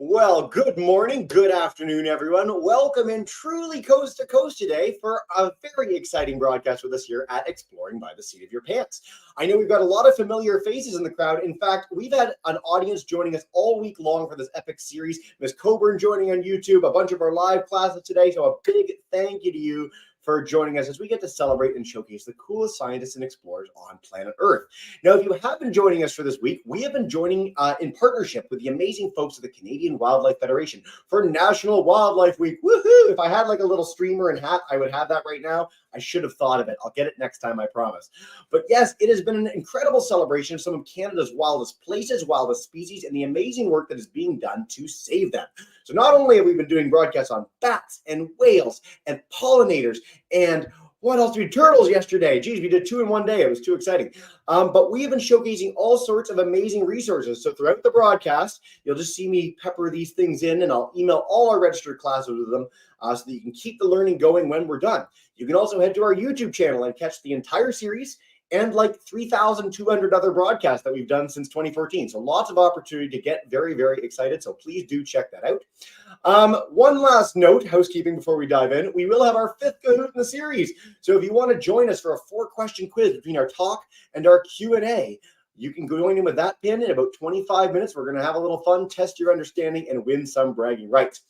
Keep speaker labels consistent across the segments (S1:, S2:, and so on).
S1: Well, good morning, good afternoon, everyone. Welcome in truly coast to coast today for a very exciting broadcast with us here at Exploring by the Seat of Your Pants. I know we've got a lot of familiar faces in the crowd. In fact, we've had an audience joining us all week long for this epic series. Ms. Coburn joining on YouTube, a bunch of our live classes today. So a big thank you to you for joining us as we get to celebrate and showcase the coolest scientists and explorers on planet Earth. Now, if you have been joining us for this week, we have been joining in partnership with the amazing folks at the Canadian Wildlife Federation for National Wildlife Week. Woohoo! If I had like a little streamer and hat, I would have that right now. I should have thought of it. I'll get it next time, I promise. But yes, it has been an incredible celebration of some of Canada's wildest places, wildest species, and the amazing work that is being done to save them. So not only have we been doing broadcasts on bats and whales and pollinators and what else did we turtles yesterday? Geez, we did 2 in one day. It was too exciting. But we have been showcasing all sorts of amazing resources. So throughout the broadcast, you'll just see me pepper these things in, and I'll email all our registered classes with them so that you can keep the learning going when we're done. You can also head to our YouTube channel and catch the entire series and like 3,200 other broadcasts that we've done since 2014. So lots of opportunity to get very, very excited. So please do check that out. One last note, housekeeping before we dive in. We will have our 5th Kahoot in the series. So if you want to join us for a 4-question quiz between our talk and our Q&A, you can join in with that pin in about 25 minutes. We're going to have a little fun, test your understanding, and win some bragging rights.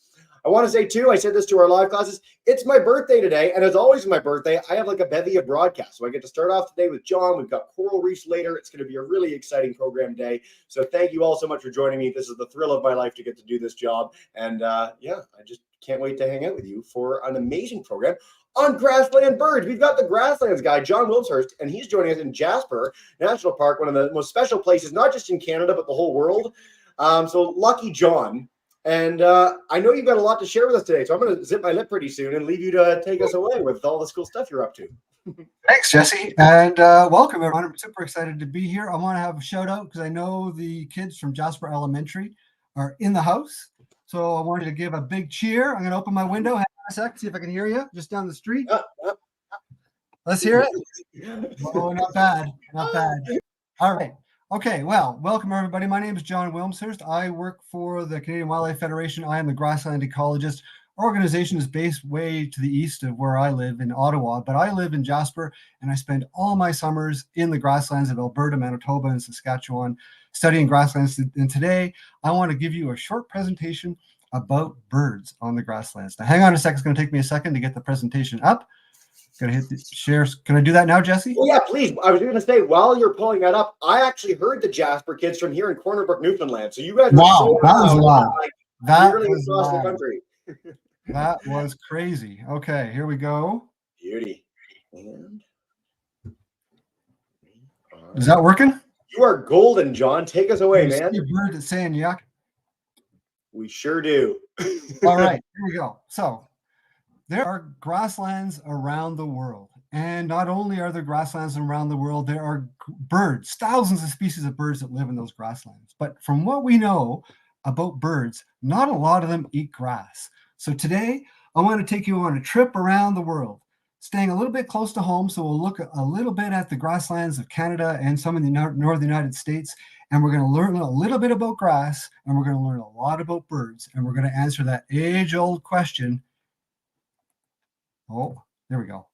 S1: I want to say, too, I said this to our live classes, it's my birthday today, and as always my birthday, I have like a bevy of broadcasts. So I get to start off today with John. We've got coral reefs later. It's going to be a really exciting program day. So thank you all so much for joining me. This is the thrill of my life to get to do this job. And yeah, I just can't wait to hang out with you for an amazing program on grassland birds. We've got the Grasslands guy, John Wilmshurst, and he's joining us in Jasper National Park, one of the most special places, not just in Canada, but the whole world. So lucky John. And I know you've got a lot to share with us today, so I'm going to zip my lip pretty soon and leave you to take us away with all this cool stuff you're up to.
S2: Thanks, Jesse, and welcome, everyone. I'm super excited to be here. I want to have a shout out because I know the kids from Jasper Elementary are in the house, so I wanted to give a big cheer. I'm going to open my window. Hang on a sec, see if I can hear you just down the street. Let's hear it. Oh, not bad, not bad. All right. Okay, well, welcome everybody. My name is John Wilmshurst. I work for the Canadian Wildlife Federation. I am the Grassland ecologist. Our organization is based way to the east of where I live in Ottawa, but I live in Jasper, and I spend all my summers in the grasslands of Alberta, Manitoba, and Saskatchewan studying grasslands. And today, I want to give you a short presentation about birds on the grasslands. Now, hang on a second. It's going to take me a second to get the presentation up. Gonna hit the share. Can I do that now, Jesse?
S1: Oh, yeah, please. I was going to say, while you're pulling that up, I actually heard the Jasper kids from here in Corner Brook, Newfoundland. So you guys were so
S2: that was loud.
S1: Like,
S2: that
S1: really
S2: was
S1: across
S2: loud.
S1: the country.
S2: That was crazy. Okay, here we go.
S1: Beauty. And
S2: is that working?
S1: You are golden, John. Take us away, man.
S2: See a bird that's saying yuck.
S1: We sure do.
S2: All right, here we go. So there are grasslands around the world. And not only are there grasslands around the world, there are birds, thousands of species of birds that live in those grasslands. But from what we know about birds, not a lot of them eat grass. So today, I want to take you on a trip around the world, staying a little bit close to home. So we'll look a little bit at the grasslands of Canada and some in the northern United States. And we're going to learn a little bit about grass, and we're going to learn a lot about birds. And we're going to answer that age-old question. Oh, there we go.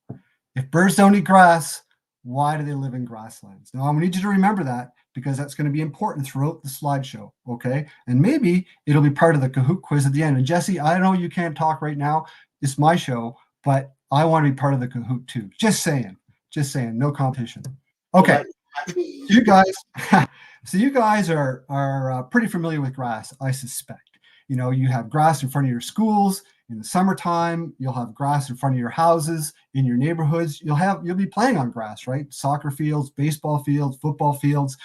S2: If birds don't eat grass, why do they live in grasslands? Now, I need you to remember that because that's going to be important throughout the slideshow, okay? And maybe it'll be part of the Kahoot quiz at the end. And Jesse, I know you can't talk right now. It's my show, but I want to be part of the Kahoot too. Just saying, no competition. Okay, you guys, so you guys are pretty familiar with grass, I suspect. You know, you have grass in front of your schools. In the summertime, you'll have grass in front of your houses, in your neighborhoods. You'll be playing on grass, right? Soccer fields, baseball fields, football fields.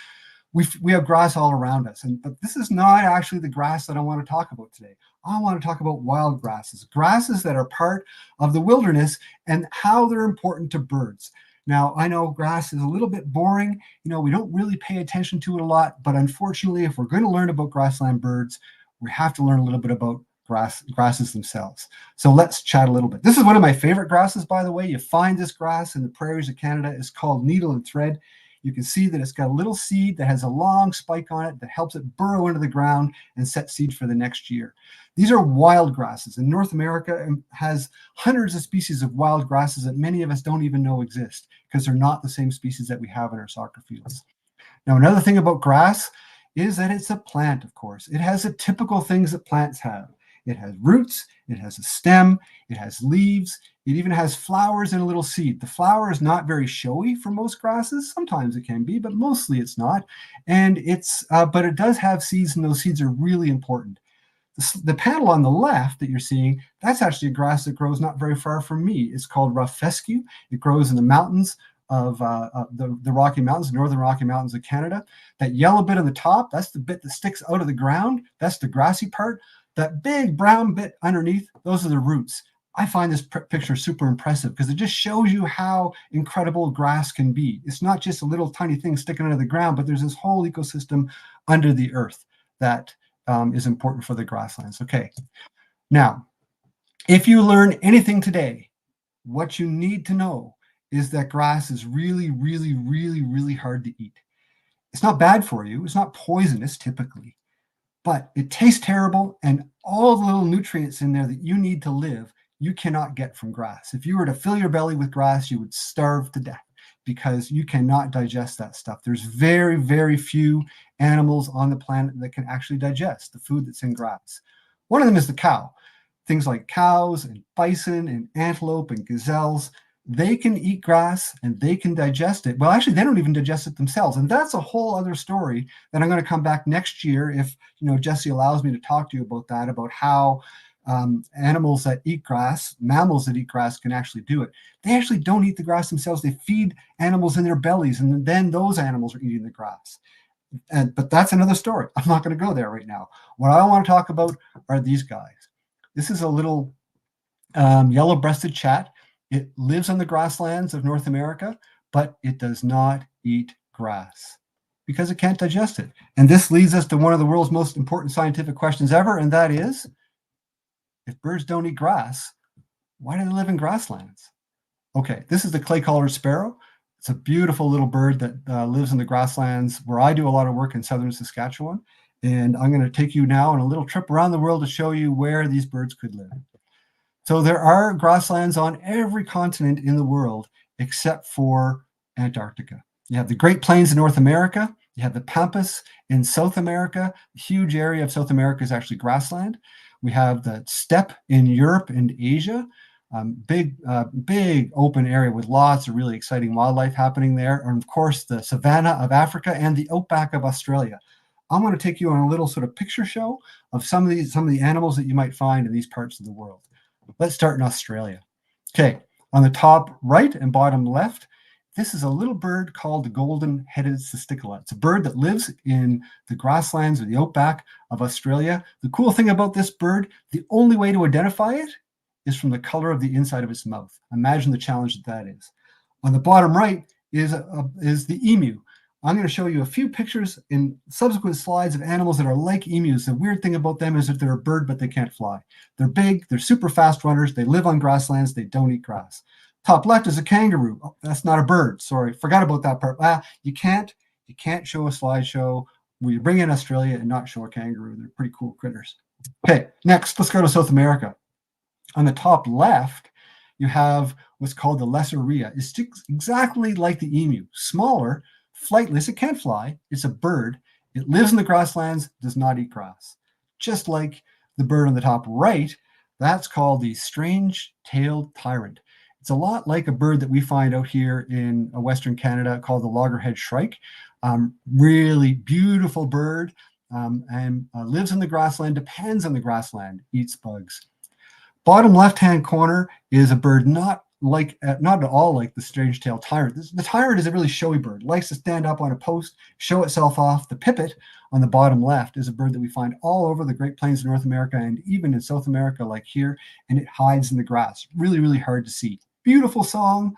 S2: we have grass all around us, but this is not actually the grass that I want to talk about today. I want to talk about wild grasses, grasses that are part of the wilderness and how they're important to birds. Now, I know grass is a little bit boring. We don't really pay attention to it a lot, but unfortunately, if we're going to learn about grassland birds, we have to learn a little bit about grasses themselves. So let's chat a little bit. This is one of my favorite grasses, by the way. You find this grass in the prairies of Canada. It's called needle and thread. You can see that it's got a little seed that has a long spike on it that helps it burrow into the ground and set seed for the next year. These are wild grasses. And North America has hundreds of species of wild grasses that many of us don't even know exist because they're not the same species that we have in our soccer fields. Now, another thing about grass is that it's a plant, of course. It has the typical things that plants have. It has roots, it has a stem, it has leaves, it even has flowers and a little seed. The flower is not very showy for most grasses. Sometimes it can be, but mostly it's not. And but it does have seeds, and those seeds are really important. The panel on the left that you're seeing, that's actually a grass that grows not very far from me. It's called rough fescue. It grows in the mountains of the Rocky Mountains, Northern Rocky Mountains of Canada. That yellow bit on the top, that's the bit that sticks out of the ground. That's the grassy part. That big brown bit underneath, those are the roots. I find this picture super impressive because it just shows you how incredible grass can be. It's not just a little tiny thing sticking out of the ground, but there's this whole ecosystem under the earth that is important for the grasslands. Okay, now, if you learn anything today, what you need to know is that grass is really, really, really, really hard to eat. It's not bad for you. It's not poisonous typically, but it tastes terrible, and all the little nutrients in there that you need to live, you cannot get from grass. If you were to fill your belly with grass, you would starve to death because you cannot digest that stuff. There's very, very few animals on the planet that can actually digest the food that's in grass. One of them is the cow. Things like cows and bison and antelope and gazelles, they can eat grass and they can digest it. Well, actually, they don't even digest it themselves. And that's a whole other story that I'm going to come back next year if Jesse allows me to talk to you about that, about how animals that eat grass, mammals that eat grass can actually do it. They actually don't eat the grass themselves. They feed animals in their bellies, and then those animals are eating the grass. But that's another story. I'm not going to go there right now. What I want to talk about are these guys. This is a little yellow-breasted chat. It lives on the grasslands of North America, but it does not eat grass because it can't digest it. And this leads us to one of the world's most important scientific questions ever, and that is, if birds don't eat grass, why do they live in grasslands? Okay, this is the clay-collared sparrow. It's a beautiful little bird that lives in the grasslands where I do a lot of work in southern Saskatchewan. And I'm going to take you now on a little trip around the world to show you where these birds could live. So there are grasslands on every continent in the world except for Antarctica. You have the Great Plains in North America. You have the Pampas in South America. A huge area of South America is actually grassland. We have the steppe in Europe and Asia. Big open area with lots of really exciting wildlife happening there. And of course, the savanna of Africa and the outback of Australia. I'm going to take you on a little sort of picture show of some of the animals that you might find in these parts of the world. Let's start in Australia. Okay, on the top right and bottom left, this is a little bird called the golden-headed cisticola. It's a bird that lives in the grasslands or the outback of Australia. The cool thing about this bird, the only way to identify it is from the color of the inside of its mouth. Imagine the challenge that is. On the bottom right is the emu. I'm going to show you a few pictures in subsequent slides of animals that are like emus. The weird thing about them is that they're a bird, but they can't fly. They're big, they're super fast runners, they live on grasslands, they don't eat grass. Top left is a kangaroo. Oh, that's not a bird. Sorry, forgot about that part. You can't show a slideshow where you bring in Australia and not show a kangaroo. They're pretty cool critters. Okay, next, let's go to South America. On the top left, you have what's called the lesser rhea. It's exactly like the emu, smaller, flightless. It can't fly. It's a bird. It lives in the grasslands, does not eat grass. Just like the bird on the top right, that's called the strange-tailed tyrant. It's a lot like a bird that we find out here in Western Canada called the loggerhead shrike. Really beautiful bird and lives in the grassland, depends on the grassland, eats bugs. Bottom left-hand corner is a bird not like not at all like the strange-tailed tyrant. The tyrant is a really showy bird, likes to stand up on a post, show itself off. The pipit on the bottom left is a bird that we find all over the Great Plains of North America and even in South America, like here, and it hides in the grass. Really, really hard to see. Beautiful song,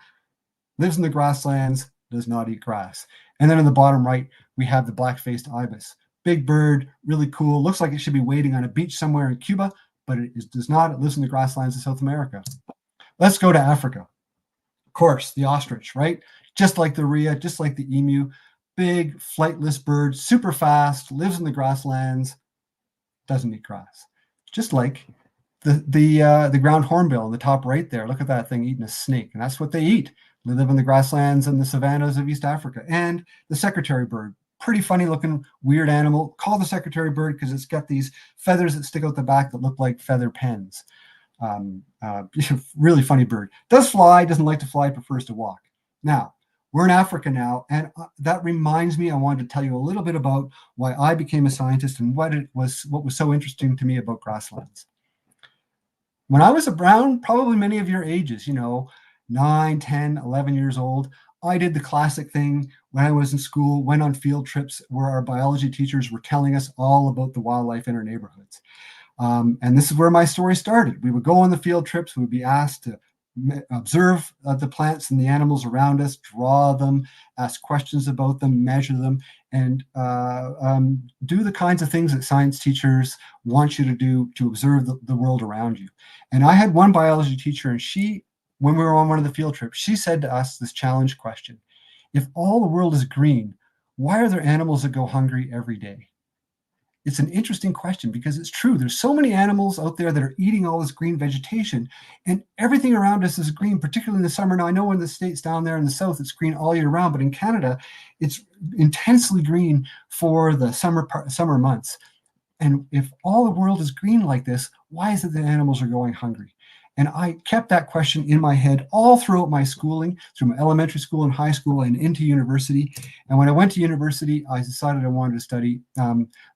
S2: lives in the grasslands, does not eat grass. And then in the bottom right, we have the black-faced ibis. Big bird, really cool. Looks like it should be waiting on a beach somewhere in Cuba, but does not. It lives in the grasslands of South America. Let's go to Africa. Of course, the ostrich, right? Just like the rhea, just like the emu, big flightless bird, super fast, lives in the grasslands, doesn't eat grass. Just like the ground hornbill in the top right there. Look at that thing eating a snake, and that's what they eat. They live in the grasslands and the savannas of East Africa. And the secretary bird, pretty funny looking, weird animal. Called the secretary bird because it's got these feathers that stick out the back that look like feather pens. Really funny bird. Does fly, doesn't like to fly, prefers to walk. Now, we're in Africa now, and that reminds me, I wanted to tell you a little bit about why I became a scientist and what was so interesting to me about grasslands. When I was around, probably many of your ages, 9, 10, 11 years old, I did the classic thing when I was in school, went on field trips where our biology teachers were telling us all about the wildlife in our neighborhoods. And this is where my story started. We would go on the field trips. We would be asked to observe the plants and the animals around us, draw them, ask questions about them, measure them, and do the kinds of things that science teachers want you to do to observe the world around you. And I had one biology teacher, and when we were on one of the field trips, she said to us this challenge question: if all the world is green, why are there animals that go hungry every day? It's an interesting question because it's true. There's so many animals out there that are eating all this green vegetation, and everything around us is green, particularly in the summer. Now, I know in the States down there in the south, it's green all year round, but in Canada, it's intensely green for the summer months. And if all the world is green like this, why is it that animals are going hungry? And I kept that question in my head all throughout my schooling, through my elementary school and high school and into university. And when I went to university, I decided I wanted to study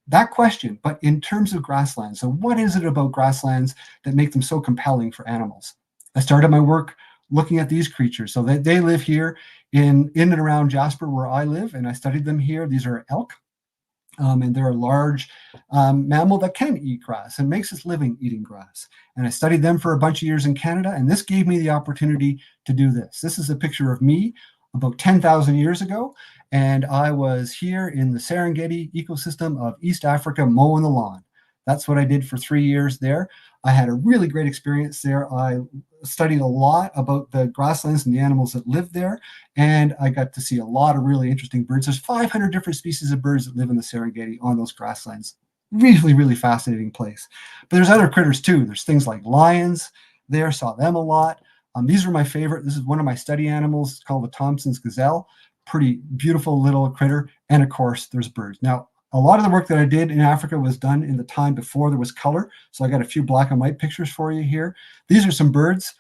S2: that question, but in terms of grasslands. So what is it about grasslands that make them so compelling for animals? I started my work looking at these creatures. So they live here in and around Jasper, where I live, and I studied them here. These are elk. And they're a large mammal that can eat grass and makes its living eating grass. And I studied them for a bunch of years in Canada, and this gave me the opportunity to do this. This is a picture of me about 10,000 years ago, and I was here in the Serengeti ecosystem of East Africa mowing the lawn. That's what I did for 3 years there. I had a really great experience there. I studied a lot about the grasslands and the animals that live there, and I got to see a lot of really interesting birds. There's 500 different species of birds that live in the Serengeti on those grasslands. Really, really fascinating place. But there's other critters too. There's things like lions there, saw them a lot. These are my favorite. This is one of my study animals. It's called the Thompson's gazelle. Pretty beautiful little critter. And of course, there's birds. Now, a lot of the work that I did in Africa was done in the time before there was color. So I got a few black and white pictures for you here. These are some birds.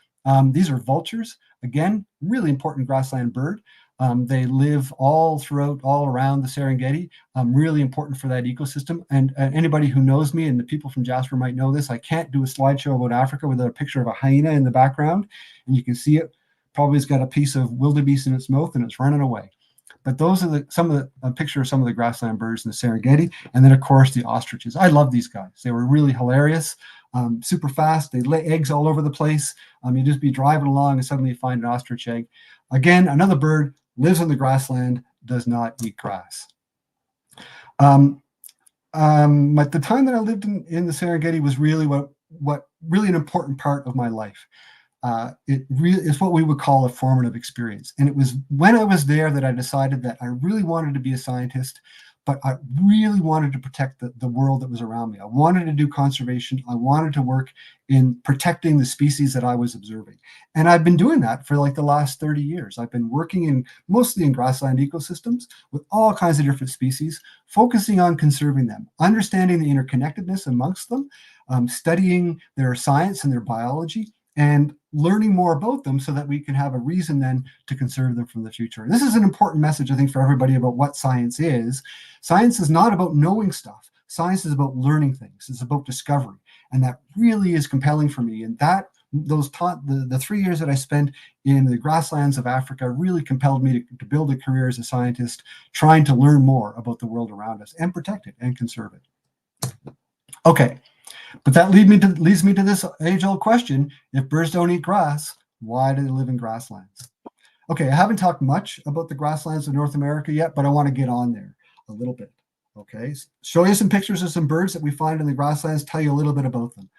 S2: These are vultures. Again, really important grassland bird. They live all around the Serengeti. Really important for that ecosystem. And anybody who knows me, and the people from Jasper might know this, I can't do a slideshow about Africa without a picture of a hyena in the background. And you can see it. Probably has got a piece of wildebeest in its mouth and it's running away. But those are a picture of some of the grassland birds in the Serengeti. And then, of course, the ostriches. I love these guys. They were really hilarious, super fast. They lay eggs all over the place. You just be driving along and suddenly you find an ostrich egg. Again, another bird, lives in the grassland, does not eat grass. But the time that I lived in the Serengeti was really really an important part of my life. It really is what we would call a formative experience. And it was when I was there that I decided that I really wanted to be a scientist, but I really wanted to protect the world that was around me. I wanted to do conservation. I wanted to work in protecting the species that I was observing. And I've been doing that for like the last 30 years. I've been working mostly in grassland ecosystems with all kinds of different species, focusing on conserving them, understanding the interconnectedness amongst them, studying their science and their biology, and learning more about them so that we can have a reason then to conserve them from the future. And this is an important message, I think, for everybody about what science is. Science is not about knowing stuff. Science is about learning things. It's about discovery. And that really is compelling for me. And that the 3 years that I spent in the grasslands of Africa really compelled me to build a career as a scientist, trying to learn more about the world around us and protect it and conserve it. Okay, but that leads me to this age-old question: if birds don't eat grass, why do they live in grasslands? Okay, I haven't talked much about the grasslands of North America yet, but I want to get on there a little bit. Okay, show you some pictures of some birds that we find in the grasslands, tell you a little bit about them.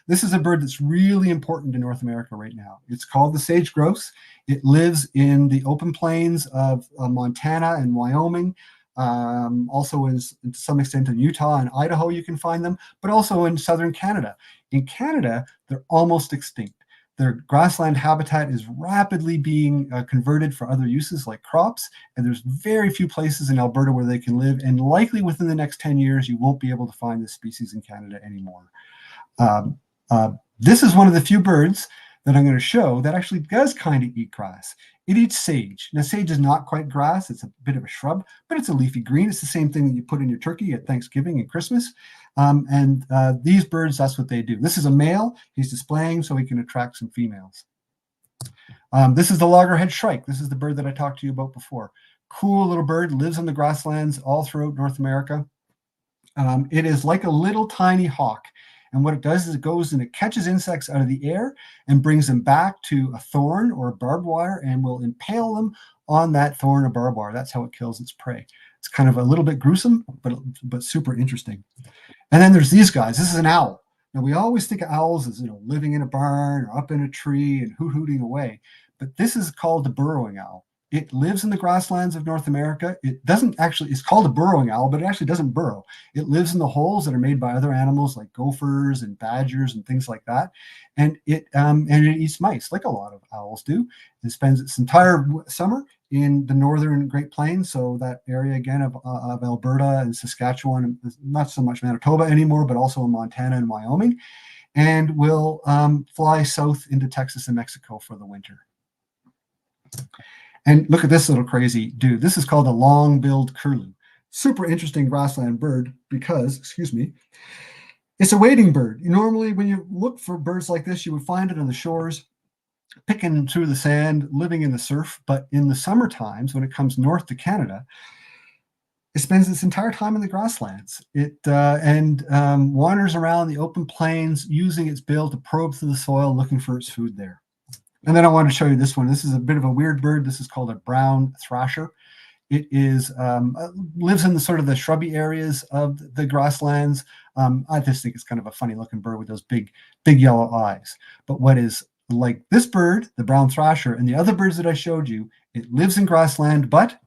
S2: This is a bird that's really important in North America right now. It's called the sage grouse. It lives in the open plains of Montana and Wyoming. Also to some extent in Utah and Idaho you can find them, but also in southern Canada. In Canada, they're almost extinct. Their grassland habitat is rapidly being converted for other uses like crops, and there's very few places in Alberta where they can live, and likely within the next 10 years you won't be able to find this species in Canada anymore. This is one of the few birds that I'm going to show that actually does kind of eat grass. It eats sage. Now, sage is not quite grass. It's a bit of a shrub, but it's a leafy green. It's the same thing that you put in your turkey at Thanksgiving and Christmas. These birds, that's what they do. This is a male. He's displaying so he can attract some females. This is the loggerhead shrike. This is the bird that I talked to you about before. Cool little bird, lives in the grasslands all throughout North America. It is like a little tiny hawk. And what it does is it goes and it catches insects out of the air and brings them back to a thorn or a barbed wire and will impale them on that thorn or barbed wire. That's how it kills its prey. It's kind of a little bit gruesome, but super interesting. And then there's these guys. This is an owl. Now, we always think of owls as, living in a barn or up in a tree and hooting away. But this is called the burrowing owl. It lives in the grasslands of North America. It doesn't actually, it's called a burrowing owl, but it actually doesn't burrow. It lives in the holes that are made by other animals like gophers and badgers and things like that. And it eats mice like a lot of owls do. It spends its entire summer in the northern Great Plains. So that area again of Alberta and Saskatchewan, not so much Manitoba anymore, but also in Montana and Wyoming, and will fly south into Texas and Mexico for the winter. And look at this little crazy dude. This is called a long-billed curlew. Super interesting grassland bird because, it's a wading bird. Normally, when you look for birds like this, you would find it on the shores, picking through the sand, living in the surf. But in the summer times, when it comes north to Canada, it spends its entire time in the grasslands. It wanders around the open plains, using its bill to probe through the soil, looking for its food there. And then I want to show you this one. This is a bit of a weird bird. This is called a brown thrasher. It is lives in the sort of the shrubby areas of the grasslands. I just think it's kind of a funny looking bird with those big yellow eyes. But what is like this bird, the brown thrasher, and the other birds that I showed you, it lives in grassland, but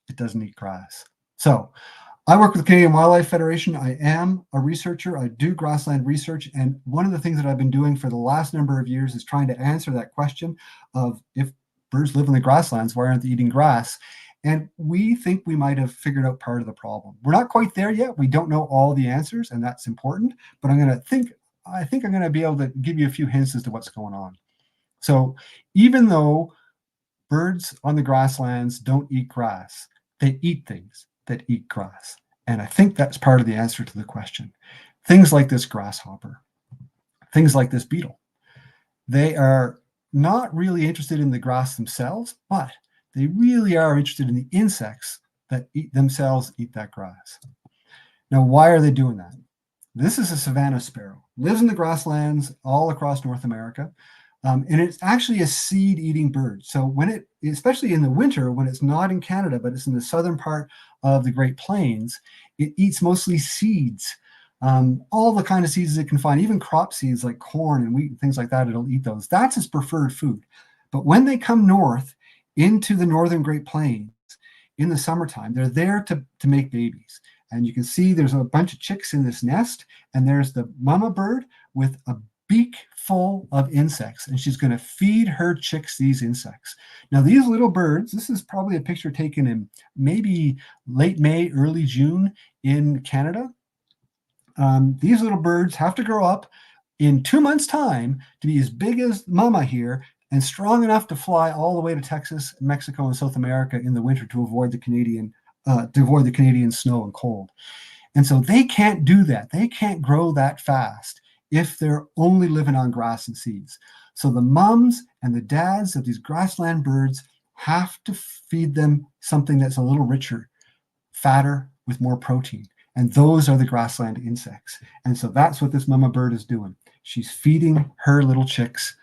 S2: it doesn't eat grass. So I work with the Canadian Wildlife Federation. I am a researcher. I do grassland research. And one of the things that I've been doing for the last number of years is trying to answer that question of if birds live in the grasslands, why aren't they eating grass? And we think we might have figured out part of the problem. We're not quite there yet. We don't know all the answers, and that's important. But I think I'm going to be able to give you a few hints as to what's going on. So even though birds on the grasslands don't eat grass, they eat things that eat grass. And I think that's part of the answer to the question. Things like this grasshopper, things like this beetle, they are not really interested in the grass themselves, but they really are interested in the insects that eat that grass. Now, why are they doing that? This is a savanna sparrow, lives in the grasslands all across North America. And it's actually a seed-eating bird. So especially in the winter, when it's not in Canada, but it's in the southern part of the Great Plains, it eats mostly seeds, all the kind of seeds it can find, even crop seeds like corn and wheat and things like that. It'll eat those. That's its preferred food. But when they come north into the northern Great Plains in the summertime, they're there to make babies. And you can see there's a bunch of chicks in this nest, and there's the mama bird with a beak full of insects, and she's going to feed her chicks these insects. Now, these little birds, this is probably a picture taken in maybe late May, early June in Canada. These little birds have to grow up in 2 months' time to be as big as mama here and strong enough to fly all the way to Texas, Mexico, and South America in the winter to avoid the Canadian snow and cold. And so they can't do that. They can't grow that fast if they're only living on grass and seeds. So the mums and the dads of these grassland birds have to feed them something that's a little richer, fatter, with more protein. And those are the grassland insects. And so that's what this mama bird is doing. She's feeding her little chicks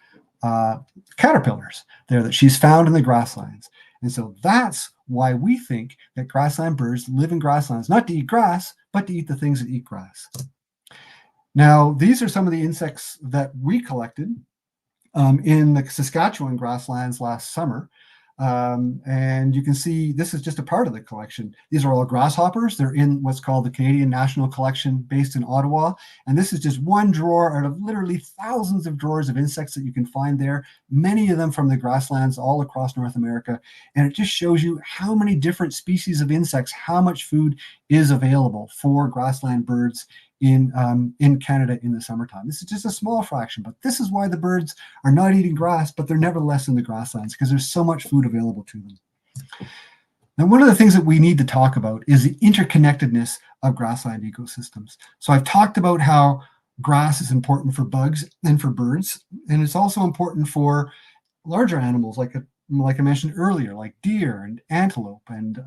S2: caterpillars there that she's found in the grasslands. And so that's why we think that grassland birds live in grasslands, not to eat grass, but to eat the things that eat grass. Now, these are some of the insects that we collected in the Saskatchewan grasslands last summer. And you can see this is just a part of the collection. These are all grasshoppers. They're in what's called the Canadian National Collection based in Ottawa. And this is just one drawer out of literally thousands of drawers of insects that you can find there, many of them from the grasslands all across North America. And it just shows you how many different species of insects, how much food is available for grassland birds in Canada in the summertime. This is just a small fraction, but this is why the birds are not eating grass, but they're nevertheless in the grasslands because there's so much food available to them. Now, one of the things that we need to talk about is the interconnectedness of grassland ecosystems. So I've talked about how grass is important for bugs and for birds, and it's also important for larger animals like I mentioned earlier, like deer and antelope and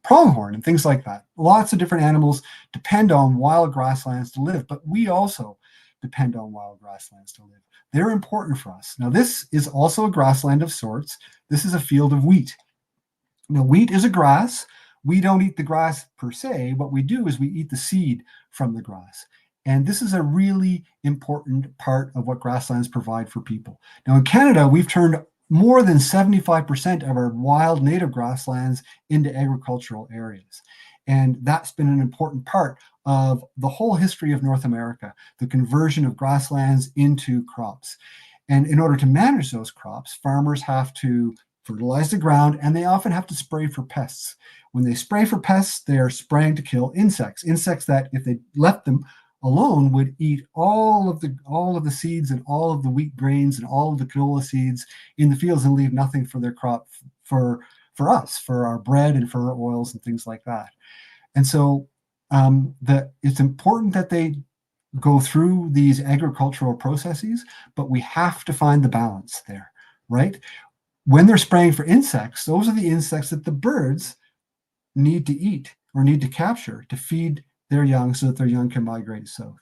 S2: pronghorn and things like that. Lots of different animals depend on wild grasslands to live, but we also depend on wild grasslands to live. They're important for us. Now, this is also a grassland of sorts. This is a field of wheat. Now, wheat is a grass. We don't eat the grass per se. What we do is we eat the seed from the grass. And this is a really important part of what grasslands provide for people. Now, in Canada, we've turned more than 75% of our wild native grasslands into agricultural areas. And that's been an important part of the whole history of North America, the conversion of grasslands into crops. And in order to manage those crops, farmers have to fertilize the ground, and they often have to spray for pests. When they spray for pests, they are spraying to kill insects that if they left them alone would eat all of the seeds and all of the wheat grains and all of the canola seeds in the fields and leave nothing for their crop for us, for our bread and for our oils and things like that. And so it's important that they go through these agricultural processes, but we have to find the balance there, right? When they're spraying for insects, those are the insects that the birds need to eat or need to capture to feed their young so that their young can migrate south.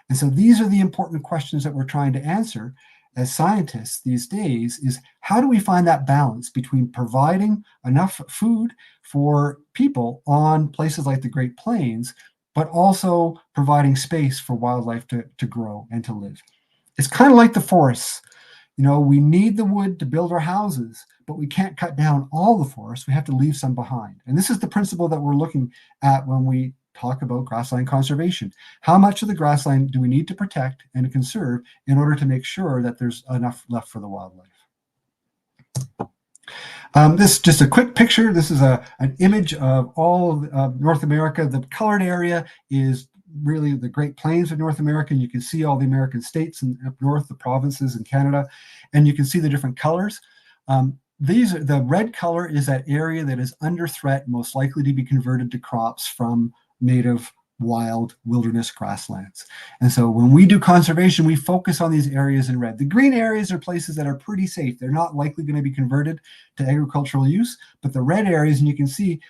S2: And so these are the important questions that we're trying to answer as scientists these days is how do we find that balance between providing enough food for people on places like the Great Plains, but also providing space for wildlife to grow and to live. It's kind of like the forests. You know, we need the wood to build our houses, but we can't cut down all the forests. We have to leave some behind. And this is the principle that we're looking at when we talk about grassland conservation. How much of the grassland do we need to protect and conserve in order to make sure that there's enough left for the wildlife? This is just a quick picture. This is an image of all of North America. The colored area is really the Great Plains of North America. And you can see all the American states and up north, the provinces in Canada, and you can see the different colors. The red color is that area that is under threat, most likely to be converted to crops from native wild wilderness grasslands. And so when we do conservation, we focus on these areas in red. The green areas are places that are pretty safe. They're not likely going to be converted to agricultural use, but the red areas, and you can see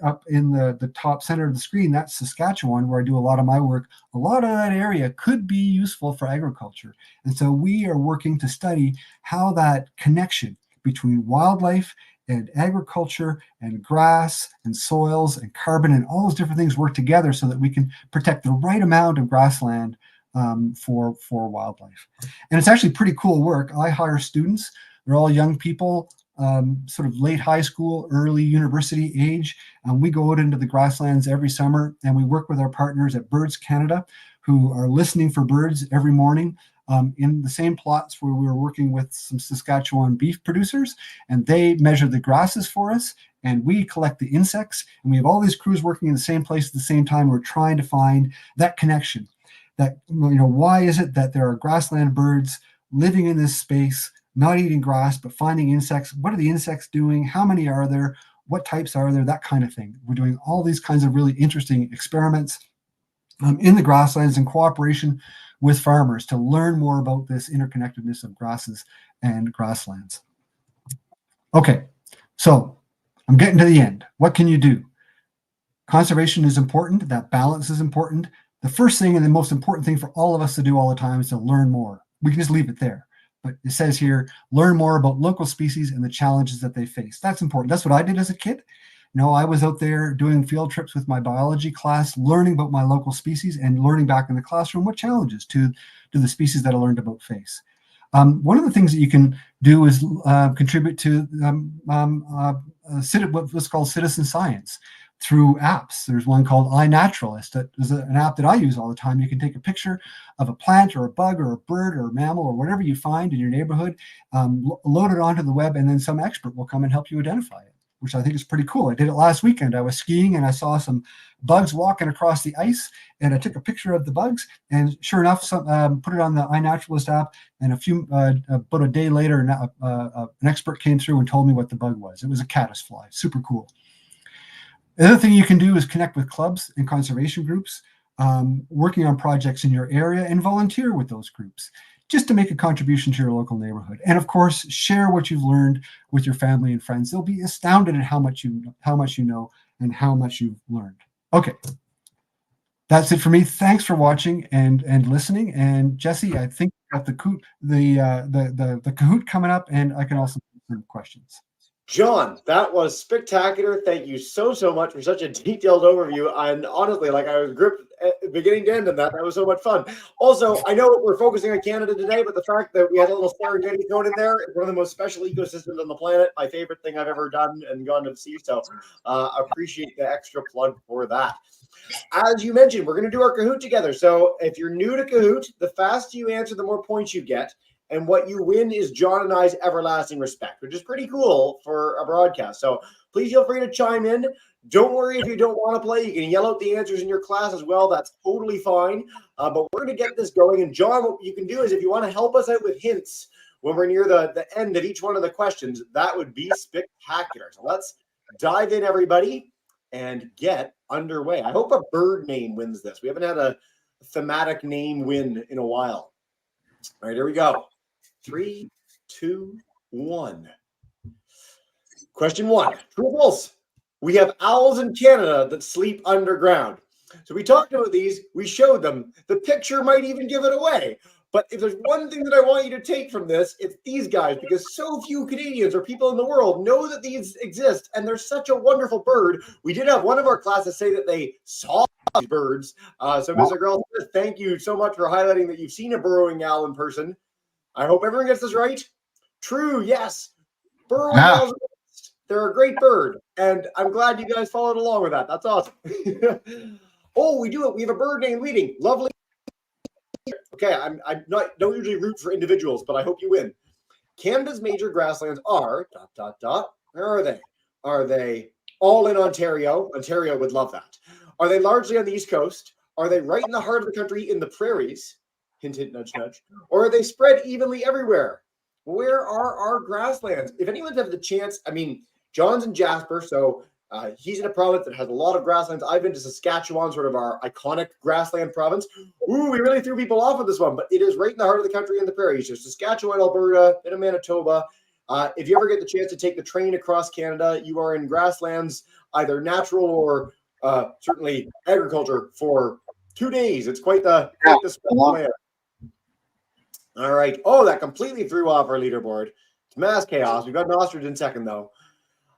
S2: up in the top center of the screen, that's Saskatchewan, where I do a lot of my work. A lot of that area could be useful for agriculture. And so we are working to study how that connection between wildlife and agriculture and grass and soils and carbon and all those different things work together so that we can protect the right amount of grassland for wildlife. And it's actually pretty cool work. I hire students. They're all young people, sort of late high school, early university age. We go out into the grasslands every summer and we work with our partners at Birds Canada who are listening for birds every morning. In the same plots where we were working with some Saskatchewan beef producers, and they measure the grasses for us, and we collect the insects, and we have all these crews working in the same place at the same time. We're trying to find that connection. That, you know, why is it that there are grassland birds living in this space, not eating grass, but finding insects? What are the insects doing? How many are there? What types are there? That kind of thing. We're doing all these kinds of really interesting experiments. in the grasslands in cooperation with farmers to learn more about this interconnectedness of grasses and grasslands. Okay, so I'm getting to the end. What can you do? Conservation is important. That balance is important. The first thing and the most important thing for all of us to do all the time is to learn more. We can just leave it there. But it says here, learn more about local species and the challenges that they face. That's important. That's what I did as a kid. I was out there doing field trips with my biology class, learning about my local species and learning back in the classroom what challenges do the species that I learned about face. One of the things that you can do is contribute to what's called citizen science through apps. There's one called iNaturalist that is an app that I use all the time. You can take a picture of a plant or a bug or a bird or a mammal or whatever you find in your neighborhood, load it onto the web, and then some expert will come and help you identify it, which I think is pretty cool. I did it last weekend. I was skiing and I saw some bugs walking across the ice, and I took a picture of the bugs, and sure enough, put it on the iNaturalist app, and about a day later, an expert came through and told me what the bug was. It was a caddisfly. Super cool. The other thing you can do is connect with clubs and conservation groups, working on projects in your area, and volunteer with those groups just to make a contribution to your local neighborhood. And of course, share what you've learned with your family and friends. They'll be astounded at how much you know and how much you've learned. Okay, that's it for me. Thanks for watching and listening. And Jesse, I think you got the Kahoot coming up, and I can also answer questions.
S1: John, that was spectacular. Thank you so much for such a detailed overview. And honestly, I was gripped beginning to end in that. That was so much fun. Also, I know we're focusing on Canada today, but the fact that we had a little Serengeti thrown in there, one of the most special ecosystems on the planet, my favorite thing I've ever done and gone to see. So appreciate the extra plug for that. As you mentioned, we're going to do our Kahoot together. So if you're new to Kahoot, the faster you answer, the more points you get. And what you win is John and I's everlasting respect, which is pretty cool for a broadcast. So please feel free to chime in. Don't worry if you don't want to play. You can yell out the answers in your class as well. That's totally fine. But we're going to get this going. And John, what you can do is if you want to help us out with hints when we're near the end of each one of the questions, that would be spectacular. So let's dive in, everybody, and get underway. I hope a bird name wins this. We haven't had a thematic name win in a while. All right, here we go. 3, 2, 1. Question 1. True or false? We have owls in Canada that sleep underground. So we talked about these. We showed them. The picture might even give it away. But if there's one thing that I want you to take from this, it's these guys, because so few Canadians or people in the world know that these exist, and they're such a wonderful bird. We did have one of our classes say that they saw these birds. So Mr. Girl, thank you so much for highlighting that you've seen a burrowing owl in person. I hope everyone gets this right. True, yes. Burrowing owls, they're a great bird, and I'm glad you guys followed along with that. That's awesome. Oh, we do it. We have a bird name leading. Lovely. Okay, I'm don't usually root for individuals, but I hope you win. Canada's major grasslands are ... Where are they? Are they all in Ontario? Ontario would love that. Are they largely on the East Coast? Are they right in the heart of the country in the prairies? Hint, hint, nudge, nudge. Or are they spread evenly everywhere? Where are our grasslands? If anyone's had the chance, I mean, John's in Jasper, so he's in a province that has a lot of grasslands. I've been to Saskatchewan, sort of our iconic grassland province. Ooh, we really threw people off with this one, but it is right in the heart of the country in the prairies. So Saskatchewan, Alberta, bit of Manitoba. If you ever get the chance to take the train across Canada, you are in grasslands, either natural or certainly agriculture for 2 days. It's quite the land. All right. Oh, that completely threw off our leaderboard. It's mass chaos. We've got an ostrich in second, though.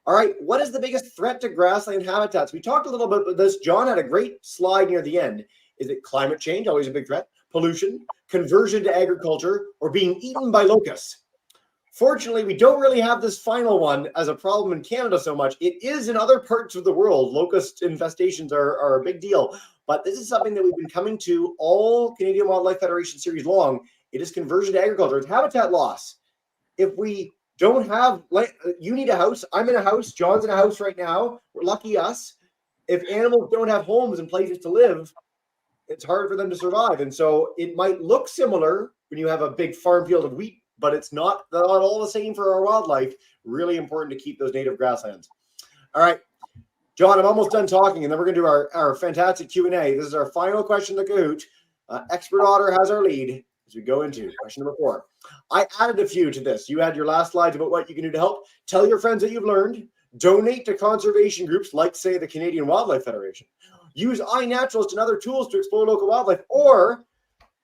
S1: All right. What is the biggest threat to grassland habitats? We talked a little bit about this. John had a great slide near the end. Is it climate change? Always a big threat. Pollution, conversion to agriculture, or being eaten by locusts? Fortunately, we don't really have this final one as a problem in Canada so much. It is in other parts of the world. Locust infestations are a big deal. But this is something that we've been coming to all Canadian Wildlife Federation series long. It is conversion to agriculture. It's habitat loss. If we don't have, you need a house. I'm in a house. John's in a house right now. We're lucky us. If animals don't have homes and places to live, it's hard for them to survive. And so it might look similar when you have a big farm field of wheat, but it's not all the same for our wildlife. Really important to keep those native grasslands. All right. John, I'm almost done talking, and then we're going to do our fantastic Q&A. This is our final question of the Kahoot. Expert Otter has our lead as we go into question number 4. I added a few to this. You had your last slides about what you can do to help. Tell your friends that you've learned. Donate to conservation groups like, say, the Canadian Wildlife Federation. Use iNaturalist and other tools to explore local wildlife. Or,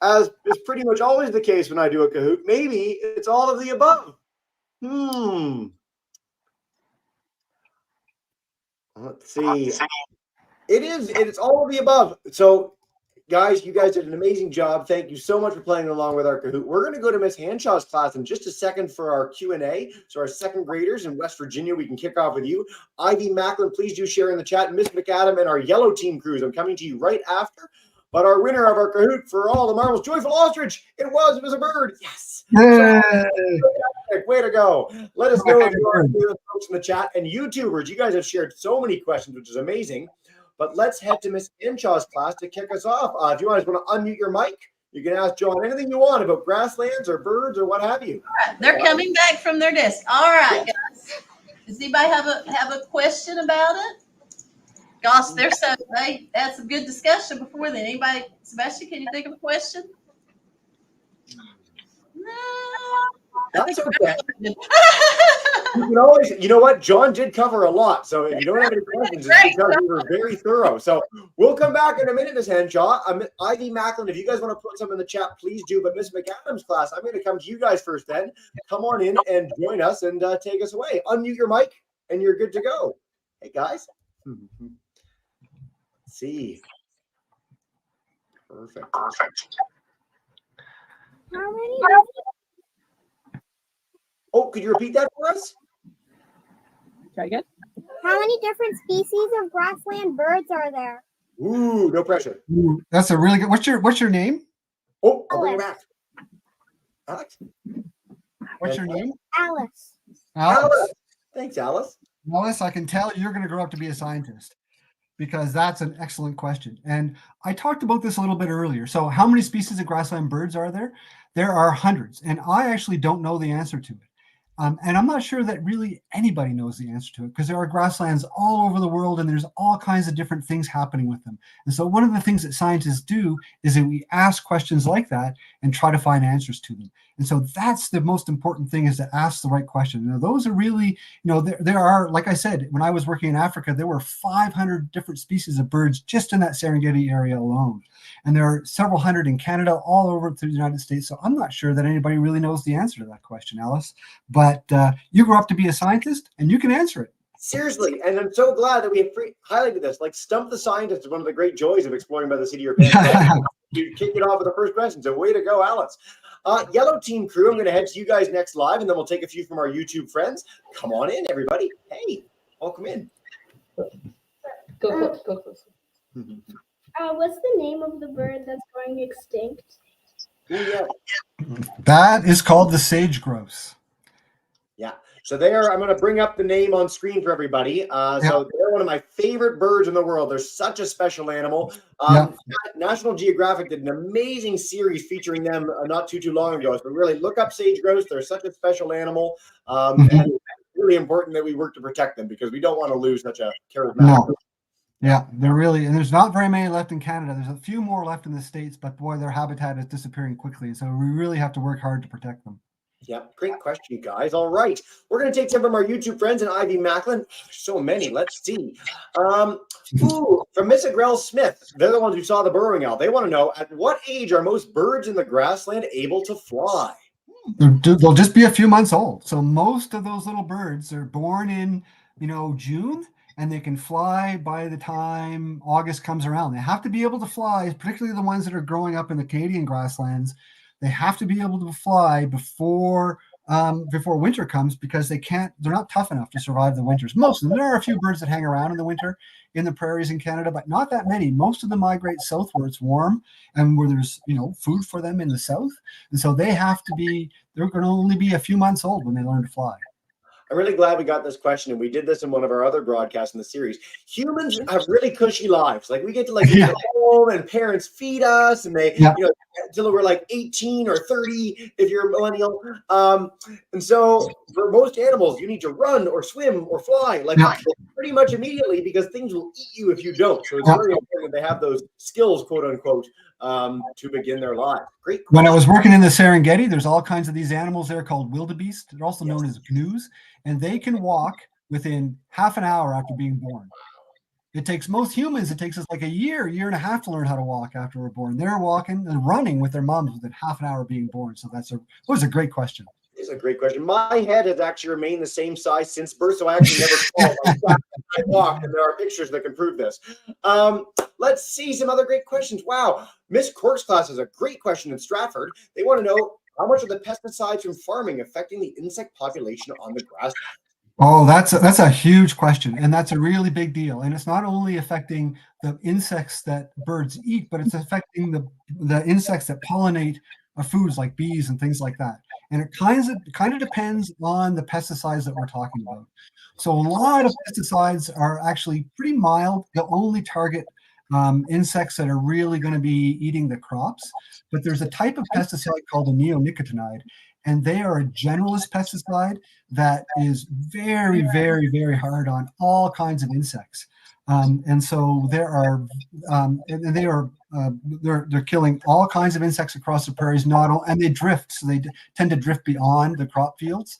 S1: as is pretty much always the case when I do a Kahoot, maybe it's all of the above. Let's see. It's all of the above. So, guys, you guys did an amazing job. Thank you so much for playing along with our Kahoot. We're going to go to Miss Hanshaw's class in just a second for our Q&A. So our second graders in West Virginia, we can kick off with you. Ivy Macklin, please do share in the chat. Miss McAdam and our yellow team crews, I'm coming to you right after. But our winner of our Kahoot for all the marbles, Joyful Ostrich. It was a bird. Yes. Way to go. Let us know if you are folks in the chat. And YouTubers, you guys have shared so many questions, which is amazing. But let's head to Miss Inshaw's class to kick us off. If you want to unmute your mic, you can ask John anything you want about grasslands or birds or what have you.
S3: All right, they're coming back from their desk. All right, guys. Does anybody have a question about it? Gosh, they had some good discussion before then. Anybody, Sebastian, can you think of a question? No.
S1: That's okay. You can always, you know what? John did cover a lot. So if you don't have any questions, it's because we were very thorough. So we'll come back in a minute, Ms. Henshaw. Ivy Macklin, if you guys want to put some in the chat, please do. But Ms. McAdam's class, I'm going to come to you guys first then. Come on in and join us and take us away. Unmute your mic and you're good to go. Hey, guys. Let's see. Perfect.
S4: How many?
S1: Oh, could you repeat that for us?
S5: Try again.
S4: How many different species of grassland birds are there?
S1: Ooh, no pressure.
S2: Ooh, that's a really good. What's your name?
S1: Oh, I'll bring it back. Alex?
S2: What's your name?
S4: Alice.
S1: Alice. Thanks, Alice.
S2: Alice, I can tell you're going to grow up to be a scientist because that's an excellent question. And I talked about this a little bit earlier. So how many species of grassland birds are there? There are hundreds, and I actually don't know the answer to it. And I'm not sure that really anybody knows the answer to it because there are grasslands all over the world and there's all kinds of different things happening with them. And so one of the things that scientists do is that we ask questions like that and try to find answers to them. And so that's the most important thing, is to ask the right question. Now, those are really, there are, like I said, when I was working in Africa, there were 500 different species of birds just in that Serengeti area alone. And there are several hundred in Canada, all over the United States. So I'm not sure that anybody really knows the answer to that question, Alice. But you grew up to be a scientist, and you can answer it.
S1: Seriously, and I'm so glad that we have highlighted this. Like, Stump the Scientist is one of the great joys of exploring by the seat of your pants. You kick it off with the first question, so way to go, Alice. Yellow team crew, I'm going to head to you guys next live, and then we'll take a few from our YouTube friends. Come on in, everybody. Hey, welcome in.
S5: Go close.
S4: What's the name of the bird that's going extinct?
S1: Yeah.
S2: That is called the sage grouse.
S1: Yeah. So I'm going to bring up the name on screen for everybody. So they're one of my favorite birds in the world. They're such a special animal. National Geographic did an amazing series featuring them not too long ago. So really look up sage grouse. They're such a special animal. And it's really important that we work to protect them because we don't want to lose such a charismatic bird.
S2: Yeah, they're really, and there's not very many left in Canada. There's a few more left in the States, but boy, their habitat is disappearing quickly. So we really have to work hard to protect them.
S1: Yeah, great question, you guys. All right. We're going to take some from our YouTube friends and Ivy Macklin. So many. Let's see. From Miss Agrell Smith. They're the ones who saw the burrowing owl. They want to know, at what age are most birds in the grassland able to fly?
S2: They'll just be a few months old. So most of those little birds are born in, June, and they can fly by the time August comes around. They have to be able to fly, particularly the ones that are growing up in the Canadian grasslands. They have to be able to fly before winter comes because they're not tough enough to survive the winters. Most of them. There are a few birds that hang around in the winter in the prairies in Canada, but not that many. Most of them migrate south where it's warm and where there's, food for them in the south. And so they're going to only be a few months old when they learn to fly.
S1: I'm really glad we got this question, and we did this in one of our other broadcasts in the series. Humans have really cushy lives. Like, we get to be at home, and parents feed us, and they, until we're like 18 or 30 if you're a millennial. And so for most animals, you need to run or swim or fly. pretty much immediately because things will eat you if you don't. So it's very important that they have those skills, quote unquote, to begin their life. Great question.
S2: When I was working in the Serengeti, there's all kinds of these animals there called wildebeest. They're also known as gnus, and they can walk within half an hour after being born. It takes most humans, it takes us like a year and a half to learn how to walk after we're born. They're walking and running with their moms within half an hour of being born. So that was a great question.
S1: It's a great question. My head has actually remained the same size since birth, so I actually never fall. I walk, and there are pictures that can prove this. Let's see some other great questions. Wow, Miss Cork's class has a great question in Stratford. They want to know, how much are the pesticides from farming affecting the insect population on the grassland?
S2: Oh, that's a huge question, and that's a really big deal. And it's not only affecting the insects that birds eat, but it's affecting the insects that pollinate foods like bees and things like that. And it kind of depends on the pesticides that we're talking about. So a lot of pesticides are actually pretty mild. They'll only target insects that are really going to be eating the crops. But there's a type of pesticide called a neonicotinoid, and they are a generalist pesticide that is very, very, very hard on all kinds of insects. And so they're killing all kinds of insects across the prairies, and they drift, so they tend to drift beyond the crop fields.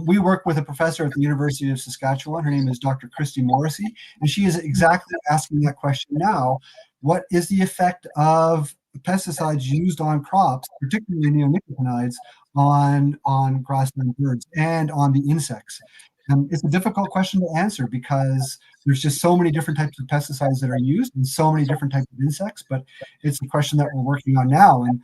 S2: We work with a professor at the University of Saskatchewan. Her name is Dr. Christy Morrissey, and she is exactly asking that question now. What is the effect of pesticides used on crops, particularly neonicotinoids, on grassland birds and on the insects? It's a difficult question to answer because there's just so many different types of pesticides that are used and so many different types of insects, but it's a question that we're working on now. And,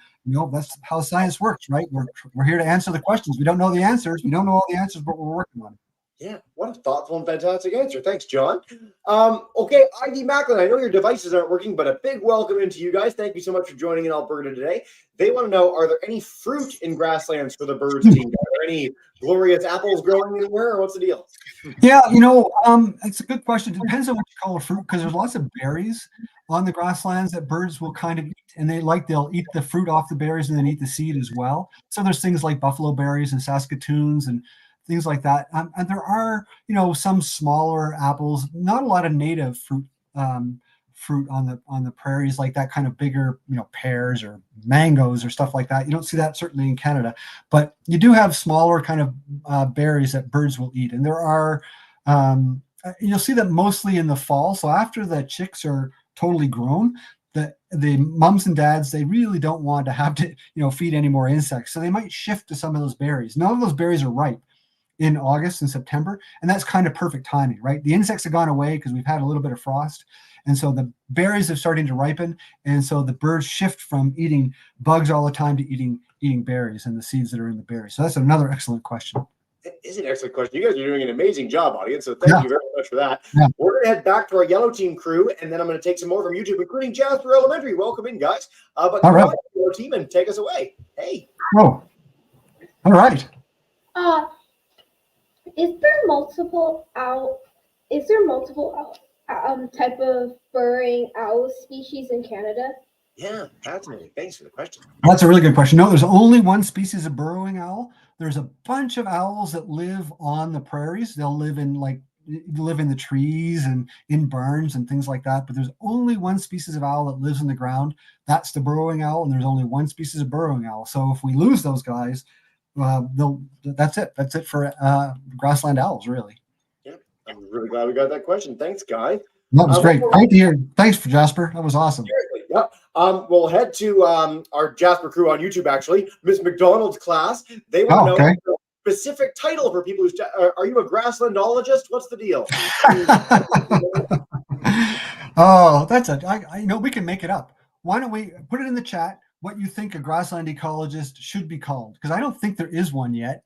S2: that's how science works, right? We're here to answer the questions. We don't know the answers. We don't know all the answers, but we're working on it.
S1: Yeah, what a thoughtful and fantastic answer. Thanks, John. Okay, ID Macklin, I know your devices aren't working, but a big welcome into you guys. Thank you so much for joining in Alberta today. They want to know, are there any fruit in grasslands for the birds to eat? Are there any glorious apples growing anywhere, or what's the deal?
S2: Yeah, it's a good question. It depends on what you call a fruit, because there's lots of berries on the grasslands that birds will kind of eat, and they'll eat the fruit off the berries and then eat the seed as well. So there's things like buffalo berries and saskatoons and things like that. And there are, some smaller apples, not a lot of native fruit on the prairies, like that kind of bigger, pears or mangoes or stuff like that. You don't see that certainly in Canada, but you do have smaller kind of berries that birds will eat. And there are, you'll see that mostly in the fall. So after the chicks are totally grown, the mums and dads, they really don't want to have to, feed any more insects. So they might shift to some of those berries. None of those berries are ripe in August and September, and that's kind of perfect timing, right? The insects have gone away because we've had a little bit of frost, and so the berries are starting to ripen, and so the birds shift from eating bugs all the time to eating berries and the seeds that are in the berries. So that's another excellent question.
S1: It is an excellent question. You guys are doing an amazing job, audience, so thank you very much for that.
S2: Yeah.
S1: We're going to head back to our yellow team crew, and then I'm going to take some more from YouTube, including Jasper Elementary. Welcome in, guys. But
S2: all right,
S1: yellow team, and take us away. Hey.
S2: Oh, all right.
S4: Is there multiple type of burrowing owl species in Canada?
S1: Yeah, fascinating. Thanks for the question.
S2: That's a really good question. No, there's only one species of burrowing owl. There's a bunch of owls that live on the prairies. They'll live in the trees and in barns and things like that. But there's only one species of owl that lives in the ground. That's the burrowing owl, and there's only one species of burrowing owl. So if we lose those guys, that's it. That's it for grassland owls, really.
S1: Yeah, I'm really glad we got that question. Thanks, Guy.
S2: That was great. Great to hear. Thanks for Jasper. That was awesome.
S1: Seriously, yeah. We'll head to our Jasper crew on YouTube. Actually, Miss McDonald's class. They want to know the specific title for people who are you a grasslandologist? What's the deal?
S2: Oh, we can make it up. Why don't we put it in the chat what you think a grassland ecologist should be called? Because I don't think there is one yet.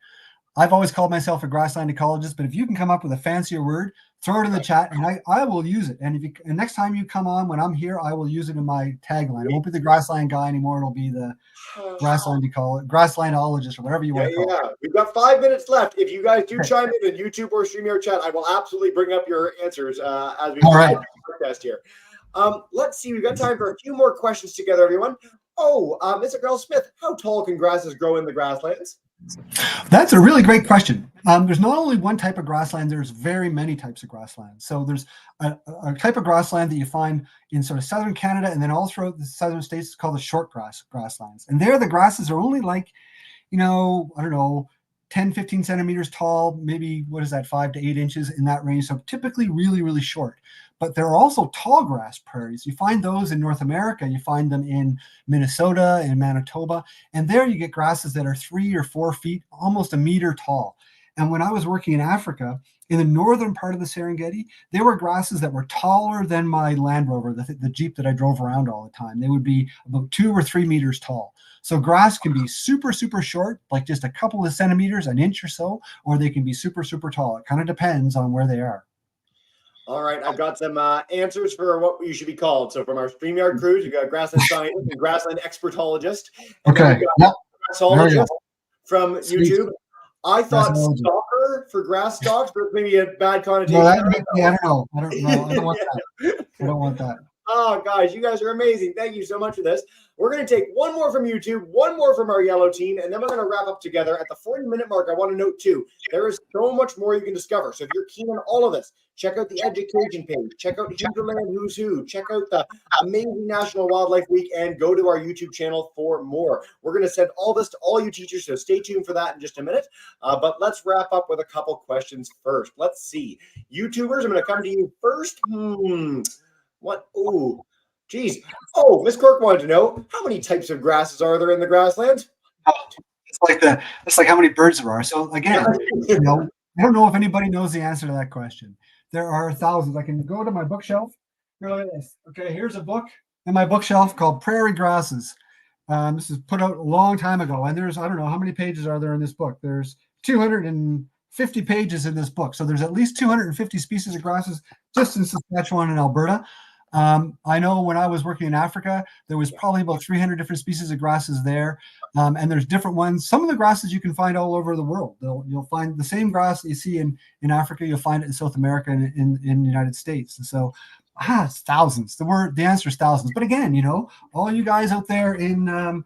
S2: I've always called myself a grassland ecologist, but if you can come up with a fancier word, throw it in the chat, and I will use it. And next time you come on when I'm here, I will use it in my tagline. It won't be the grassland guy anymore. It'll be the grasslandologist, or whatever you want to call it.
S1: Yeah, we've got 5 minutes left. If you guys do chime in YouTube or StreamYard chat, I will absolutely bring up your answers as we go through the podcast here. Let's see. We've got time for a few more questions together, everyone. Mr. Grell Smith, how tall can grasses grow in the grasslands?
S2: That's a really great question. There's not only one type of grassland, there's very many types of grassland. So there's a type of grassland that you find in sort of southern Canada and then all throughout the southern states. It's called the short grasslands. And there the grasses are only like, I don't know, 10, 15 centimeters tall, maybe, 5 to 8 inches in that range. So typically really, really short. But there are also tall grass prairies. You find those in North America. You find them in Minnesota and Manitoba. And there you get grasses that are 3 or 4 feet, almost a meter tall. And when I was working in Africa, in the northern part of the Serengeti, there were grasses that were taller than my Land Rover, the Jeep that I drove around all the time. They would be about 2 or 3 meters tall. So grass can be super, super short, like just a couple of centimeters, an inch or so, or they can be super, super tall. It kind of depends on where they are.
S1: All right, I've got some answers for what you should be called. So from our StreamYard crews, you've got grassland scientist and grassland expertologist. And
S2: okay.
S1: Grassologist from
S2: Sweet.
S1: YouTube. I thought stalker for grass stalks, but maybe a bad connotation.
S2: No, I don't know. I don't want that. I don't want that.
S1: Oh, guys, you guys are amazing. Thank you so much for this. We're going to take one more from YouTube, one more from our yellow team, and then we're going to wrap up together. At the 40-minute mark, I want to note, too, there is so much more you can discover. So if you're keen on all of this, check out the education page. Check out Hinterland Who's Who. Check out the amazing National Wildlife Week, and go to our YouTube channel for more. We're going to send all this to all you teachers, so stay tuned for that in just a minute. But let's wrap up with a couple questions first. Let's see. YouTubers, I'm going to come to you first. What? Oh, geez. Oh, Miss Cork wanted to know, how many types of grasses are there in the grasslands?
S2: It's like how many birds there are. So again, I don't know if anybody knows the answer to that question. There are thousands. I can go to my bookshelf. Here, look at this. Okay, here's a book in my bookshelf called Prairie Grasses. This is put out a long time ago, and there's, I don't know, how many pages are there in this book? There's 250 pages in this book. So there's at least 250 species of grasses just in Saskatchewan and Alberta. I know when I was working in Africa, there was probably about 300 different species of grasses there. And there's different ones. Some of the grasses you can find all over the world. You'll find the same grass that you see in Africa, you'll find it in South America and in the United States. And so, it's thousands. The answer is thousands. But again, all you guys out there in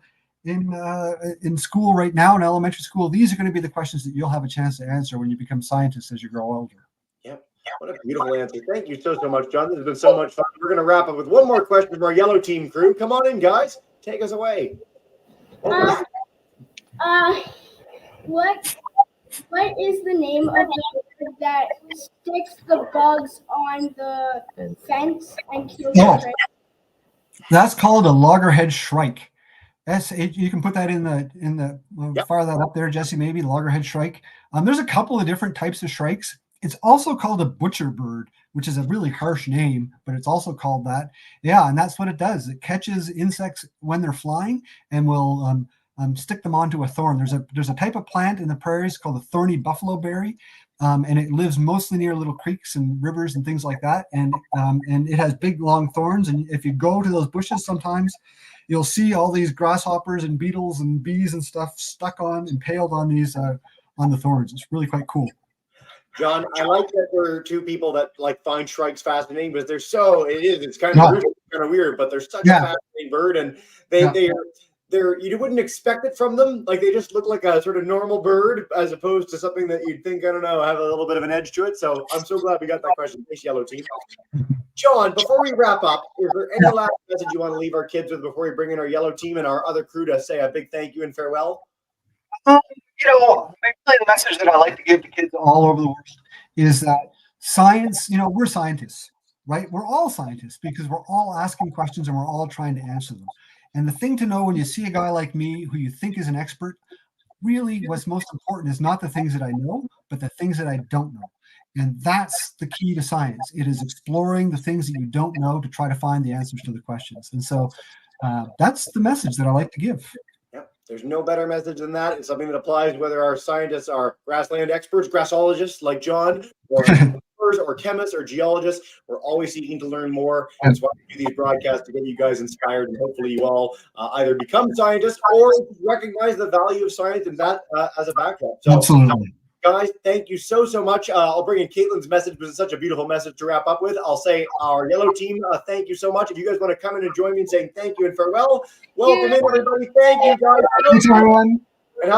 S2: school right now, in elementary school, these are going to be the questions that you'll have a chance to answer when you become scientists as you grow older.
S1: Yep. What a beautiful answer. Thank you so much, John. This has been so much fun. We're going to wrap up with one more question from our yellow team crew. Come on in, guys. Take us away.
S4: What is the name of the bird that sticks the bugs on the fence and kills the prey?
S2: That's called a loggerhead shrike. You can put that in the fire that up there, Jesse, maybe loggerhead shrike. There's a couple of different types of shrikes. It's also called a butcher bird, which is a really harsh name, but it's also called that. Yeah, and that's what it does. It catches insects when they're flying and will stick them onto a thorn. There's a type of plant in the prairies called the thorny buffalo berry, and it lives mostly near little creeks and rivers and things like that. And it has big, long thorns. And if you go to those bushes, sometimes you'll see all these grasshoppers and beetles and bees and stuff impaled on these on the thorns. It's really quite cool.
S1: John, I like that we're two people that find shrikes fascinating, but it's kind of weird, but they're such a fascinating bird, and they're you wouldn't expect it from them. Like, they just look like a sort of normal bird as opposed to something that you'd think, I don't know, have a little bit of an edge to it. So I'm so glad we got that question. Thanks, yellow team. John, before we wrap up, is there any last message you want to leave our kids with before we bring in our yellow team and our other crew to say a big thank you and farewell?
S2: Really the message that I like to give to kids all over the world is that science, we're scientists, right? We're all scientists because we're all asking questions and we're all trying to answer them. And the thing to know when you see a guy like me who you think is an expert, really what's most important is not the things that I know, but the things that I don't know. And that's the key to science. It is exploring the things that you don't know to try to find the answers to the questions. And so that's the message that I like to give.
S1: There's no better message than that. It's something that applies whether our scientists are grassland experts, grassologists like John, or chemists or geologists. We're always seeking to learn more. That's why we do these broadcasts, to get you guys inspired, and hopefully you all either become scientists or recognize the value of science and that as a backdrop. So,
S2: absolutely.
S1: Guys, thank you so much. I'll bring in Caitlin's message, because it's such a beautiful message to wrap up with. I'll say our yellow team, thank you so much. If you guys want to come in and join me in saying thank you and farewell, welcome in, everybody. Thank you, guys.
S2: Thanks, everyone.